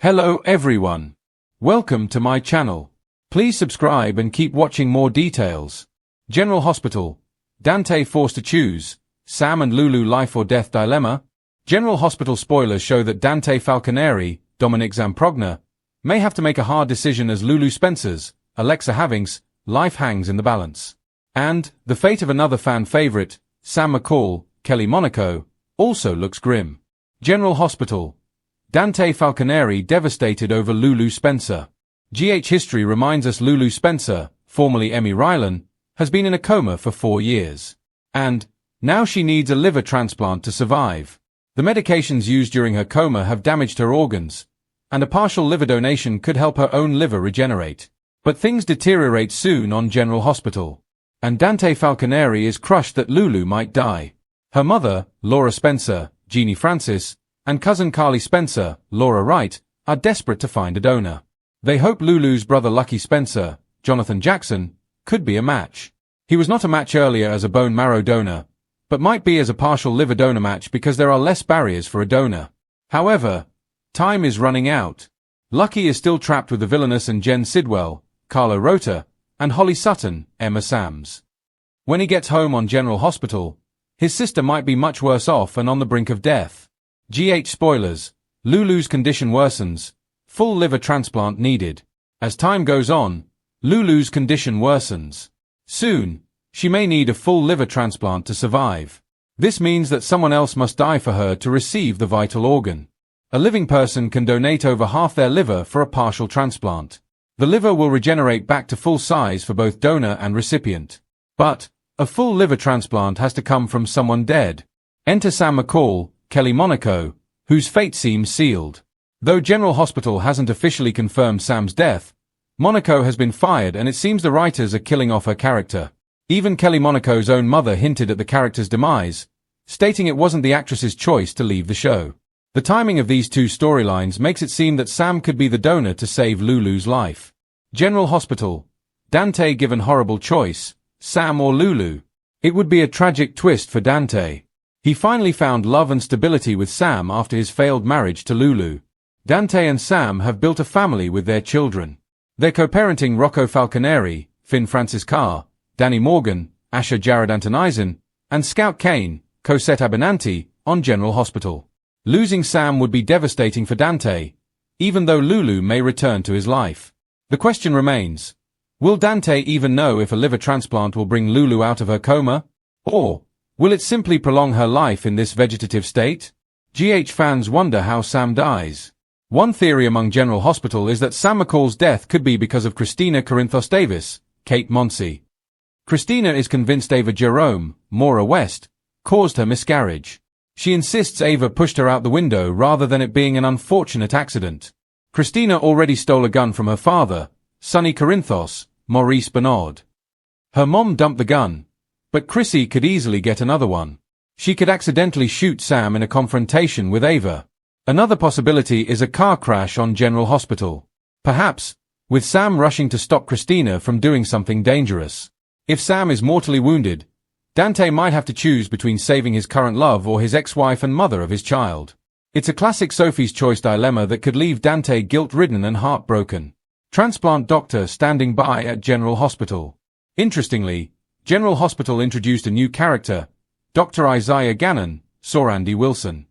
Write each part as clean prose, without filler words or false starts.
Hello everyone. Welcome to my channel. Please subscribe and keep watching more details. General Hospital. Dante forced to choose. Sam and Lulu life or death dilemma. General Hospital spoilers show that Dante Falconeri, Dominic Zamprogna, may have to make a hard decision as Lulu Spencer's, Alexa Having's, life hangs in the balance. And the fate of another fan favorite, Sam McCall, Kelly Monaco, also looks grim. General Hospital. Dante Falconeri devastated over Lulu Spencer. GH history reminds us Lulu Spencer, formerly Emmy Rylan, has been in a coma for 4 years. And now she needs a liver transplant to survive. The medications used during her coma have damaged her organs, and a partial liver donation could help her own liver regenerate. But things deteriorate soon on General Hospital. And Dante Falconeri is crushed that Lulu might die. Her mother, Laura Spencer, Jeannie Francis, and cousin Carly Spencer, Laura Wright, are desperate to find a donor. They hope Lulu's brother Lucky Spencer, Jonathan Jackson, could be a match. He was not a match earlier as a bone marrow donor, but might be as a partial liver donor match because there are less barriers for a donor. However, time is running out. Lucky is still trapped with the villainous and Jen Sidwell, Carlo Rota, and Holly Sutton, Emma Sams. When he gets home on General Hospital, his sister might be much worse off and on the brink of death. GH spoilers. Lulu's condition worsens. Full liver transplant needed. As time goes on, Lulu's condition worsens. Soon, she may need a full liver transplant to survive. This means that someone else must die for her to receive the vital organ. A living person can donate over half their liver for a partial transplant. The liver will regenerate back to full size for both donor and recipient. But a full liver transplant has to come from someone dead. Enter Sam McCall, Kelly Monaco, whose fate seems sealed. Though General Hospital hasn't officially confirmed Sam's death, Monaco has been fired and it seems the writers are killing off her character. Even Kelly Monaco's own mother hinted at the character's demise, stating it wasn't the actress's choice to leave the show. The timing of these two storylines makes it seem that Sam could be the donor to save Lulu's life. General Hospital. Dante given horrible choice, Sam or Lulu. It would be a tragic twist for Dante. He finally found love and stability with Sam after his failed marriage to Lulu. Dante and Sam have built a family with their children. They're co-parenting Rocco Falconeri, Finn Francis Carr, Danny Morgan, Asher Jared Antonizin, and Scout Kane, Cosette Abinanti, on General Hospital. Losing Sam would be devastating for Dante, even though Lulu may return to his life. The question remains, will Dante even know if a liver transplant will bring Lulu out of her coma? Or will it simply prolong her life in this vegetative state? GH fans wonder how Sam dies. One theory among General Hospital is that Sam McCall's death could be because of Christina Corinthos Davis, Kate Monsey. Christina is convinced Ava Jerome, Maura West, caused her miscarriage. She insists Ava pushed her out the window rather than it being an unfortunate accident. Christina already stole a gun from her father, Sonny Corinthos, Maurice Bernard. Her mom dumped the gun, but Chrissy could easily get another one. She could accidentally shoot Sam in a confrontation with Ava. Another possibility is a car crash on General Hospital. Perhaps, with Sam rushing to stop Christina from doing something dangerous. If Sam is mortally wounded, Dante might have to choose between saving his current love or his ex-wife and mother of his child. It's a classic Sophie's Choice dilemma that could leave Dante guilt-ridden and heartbroken. Transplant doctor standing by at General Hospital. Interestingly, General Hospital introduced a new character, Dr. Isaiah Gannon, Sorandi Wilson.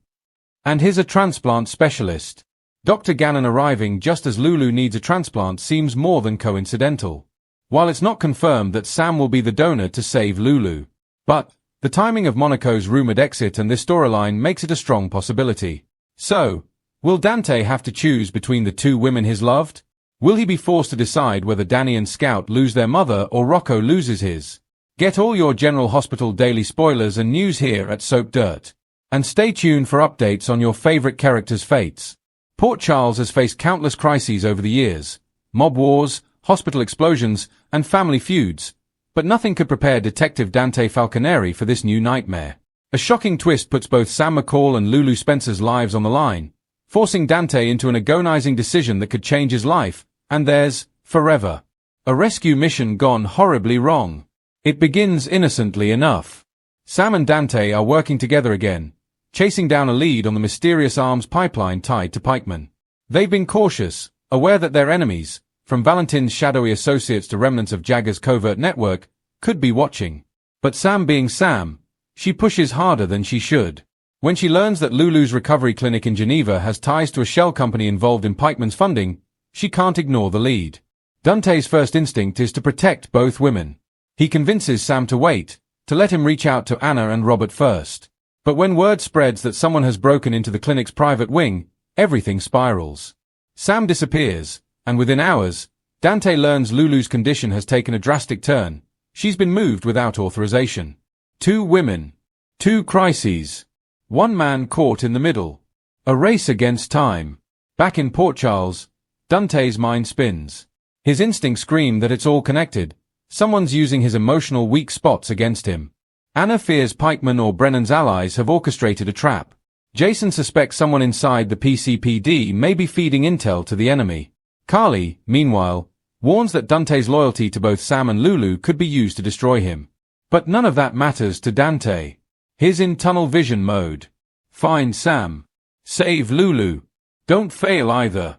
And he's a transplant specialist. Dr. Gannon arriving just as Lulu needs a transplant seems more than coincidental. While it's not confirmed that Sam will be the donor to save Lulu. But the timing of Monaco's rumored exit and this storyline makes it a strong possibility. So, will Dante have to choose between the two women he's loved? Will he be forced to decide whether Danny and Scout lose their mother or Rocco loses his? Get all your General Hospital daily spoilers and news here at Soap Dirt. And stay tuned for updates on your favorite characters' fates. Port Charles has faced countless crises over the years. Mob wars, hospital explosions, and family feuds. But nothing could prepare Detective Dante Falconeri for this new nightmare. A shocking twist puts both Sam McCall and Lulu Spencer's lives on the line, forcing Dante into an agonizing decision that could change his life, and theirs, forever. A rescue mission gone horribly wrong. It begins innocently enough. Sam and Dante are working together again, chasing down a lead on the mysterious arms pipeline tied to pikemen. They've been cautious, aware that their enemies, from Valentin's shadowy associates to remnants of Jagger's covert network, could be watching. But Sam being Sam, she pushes harder than she should. When she learns that Lulu's recovery clinic in Geneva has ties to a shell company involved in Pikeman's funding, she can't ignore the lead. Dante's first instinct is to protect both women. He convinces Sam to wait, to let him reach out to Anna and Robert first. But when word spreads that someone has broken into the clinic's private wing, everything spirals. Sam disappears, and within hours, Dante learns Lulu's condition has taken a drastic turn. She's been moved without authorization. 2 women. 2 crises. 1 man caught in the middle. A race against time. Back in Port Charles, Dante's mind spins. His instincts scream that it's all connected. Someone's using his emotional weak spots against him. Anna fears Pikeman or Brennan's allies have orchestrated a trap. Jason suspects someone inside the PCPD may be feeding intel to the enemy. Carly, meanwhile, warns that Dante's loyalty to both Sam and Lulu could be used to destroy him. But none of that matters to Dante. He's in tunnel vision mode. Find Sam. Save Lulu. Don't fail either.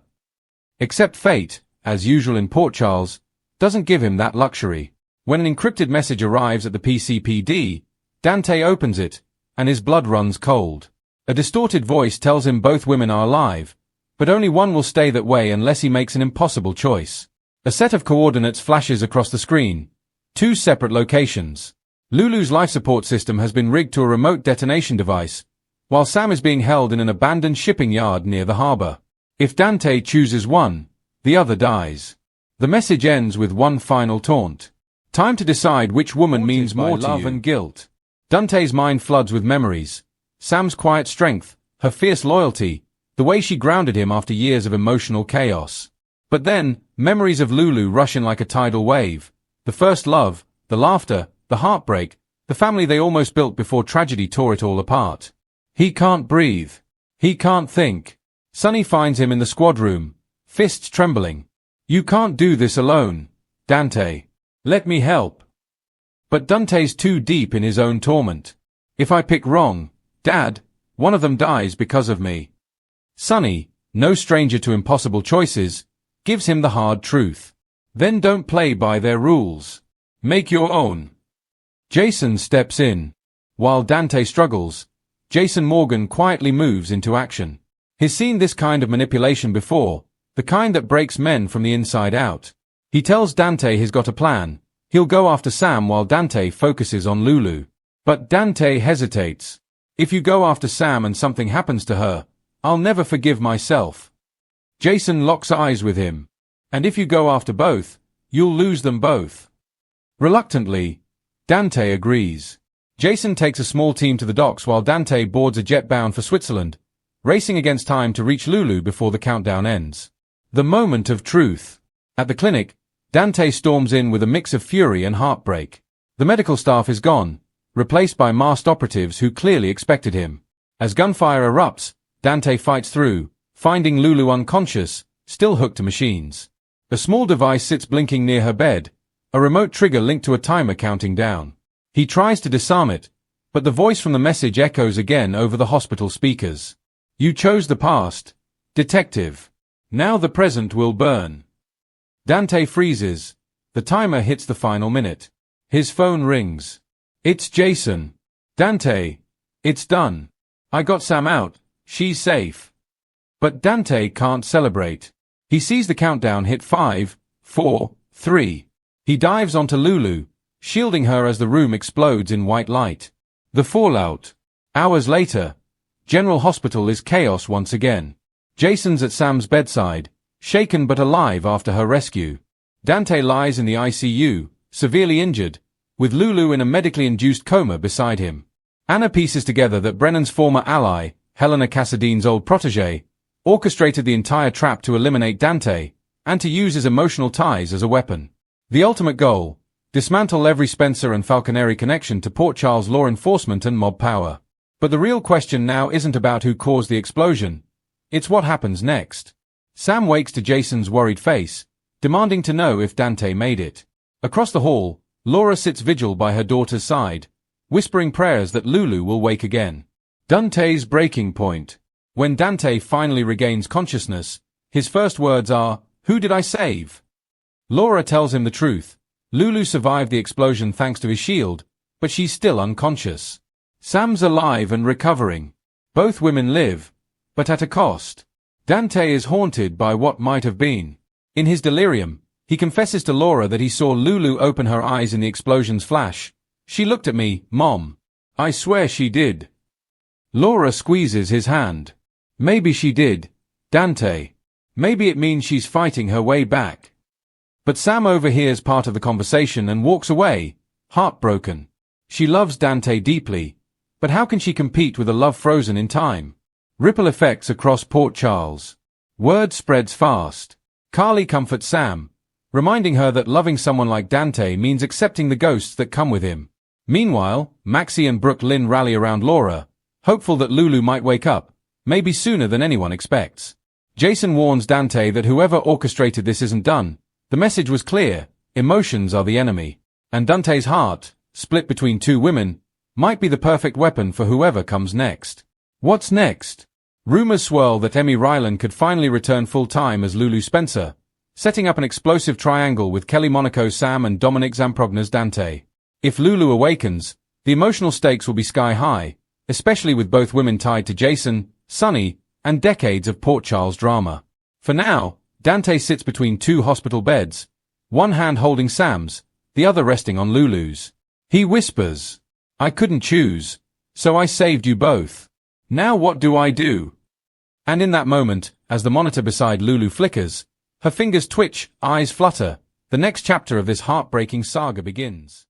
Except fate, as usual in Port Charles, doesn't give him that luxury. When an encrypted message arrives at the PCPD, Dante opens it, and his blood runs cold. A distorted voice tells him both women are alive, but only one will stay that way unless he makes an impossible choice. A set of coordinates flashes across the screen. 2 separate locations. Lulu's life support system has been rigged to a remote detonation device, while Sam is being held in an abandoned shipping yard near the harbor. If Dante chooses one, the other dies. The message ends with one final taunt. Time to decide which woman means more to love and guilt. Dante's mind floods with memories. Sam's quiet strength, her fierce loyalty, the way she grounded him after years of emotional chaos. But then, memories of Lulu rush in like a tidal wave. The first love, the laughter, the heartbreak, the family they almost built before tragedy tore it all apart. He can't breathe. He can't think. Sonny finds him in the squad room, fists trembling. You can't do this alone, Dante. Let me help. But Dante's too deep in his own torment. If I pick wrong, Dad, one of them dies because of me. Sonny, no stranger to impossible choices, gives him the hard truth. Then don't play by their rules. Make your own. Jason steps in. While Dante struggles, Jason Morgan quietly moves into action. He's seen this kind of manipulation before, the kind that breaks men from the inside out. He tells Dante he's got a plan. He'll go after Sam while Dante focuses on Lulu. But Dante hesitates. If you go after Sam and something happens to her, I'll never forgive myself. Jason locks eyes with him. And if you go after both, you'll lose them both. Reluctantly, Dante agrees. Jason takes a small team to the docks while Dante boards a jet bound for Switzerland, racing against time to reach Lulu before the countdown ends. The moment of truth. At the clinic, Dante storms in with a mix of fury and heartbreak. The medical staff is gone, replaced by masked operatives who clearly expected him. As gunfire erupts, Dante fights through, finding Lulu unconscious, still hooked to machines. A small device sits blinking near her bed, a remote trigger linked to a timer counting down. He tries to disarm it, but the voice from the message echoes again over the hospital speakers. You chose the past, detective. Now the present will burn. Dante freezes. The timer hits the final minute. His phone rings. It's Jason. Dante. It's done. I got Sam out. She's safe. But Dante can't celebrate. He sees the countdown hit 5, 4, 3. He dives onto Lulu, shielding her as the room explodes in white light. The fallout. Hours later, General Hospital is chaos once again. Jason's at Sam's bedside, shaken but alive after her rescue. Dante lies in the ICU, severely injured, with Lulu in a medically induced coma beside him. Anna pieces together that Brennan's former ally, Helena Cassadine's old protégé, orchestrated the entire trap to eliminate Dante, and to use his emotional ties as a weapon. The ultimate goal: dismantle every Spencer and Falconeri connection to Port Charles law enforcement and mob power. But the real question now isn't about who caused the explosion. It's what happens next. Sam wakes to Jason's worried face, demanding to know if Dante made it. Across the hall, Laura sits vigil by her daughter's side, whispering prayers that Lulu will wake again. Dante's breaking point. When Dante finally regains consciousness, His first words are, "Who did I save?" Laura tells him the truth. Lulu survived the explosion thanks to his shield, but she's still unconscious. Sam's alive and recovering. Both women live, but at a cost. Dante is haunted by what might have been. In his delirium, he confesses to Laura that he saw Lulu open her eyes in the explosion's flash. "She looked at me, Mom. I swear she did." Laura squeezes his hand. "Maybe she did, Dante. Maybe it means she's fighting her way back." But Sam overhears part of the conversation and walks away, heartbroken. She loves Dante deeply, but how can she compete with a love frozen in time? Ripple effects across Port Charles. Word spreads fast. Carly comforts Sam, reminding her that loving someone like Dante means accepting the ghosts that come with him. Meanwhile, Maxie and Brooke Lynn rally around Laura, hopeful that Lulu might wake up, maybe sooner than anyone expects. Jason warns Dante that whoever orchestrated this isn't done. The message was clear: emotions are the enemy. And Dante's heart, split between two women, might be the perfect weapon for whoever comes next. What's next? Rumors swirl that Emmy Ryland could finally return full-time as Lulu Spencer, setting up an explosive triangle with Kelly Monaco Sam and Dominic Zamprogna's Dante. If Lulu awakens, the emotional stakes will be sky-high, especially with both women tied to Jason, Sonny, and decades of Port Charles drama. For now, Dante sits between two hospital beds, one hand holding Sam's, the other resting on Lulu's. He whispers, "I couldn't choose, so I saved you both. Now what do I do?" And in that moment, as the monitor beside Lulu flickers, her fingers twitch, eyes flutter, the next chapter of this heartbreaking saga begins.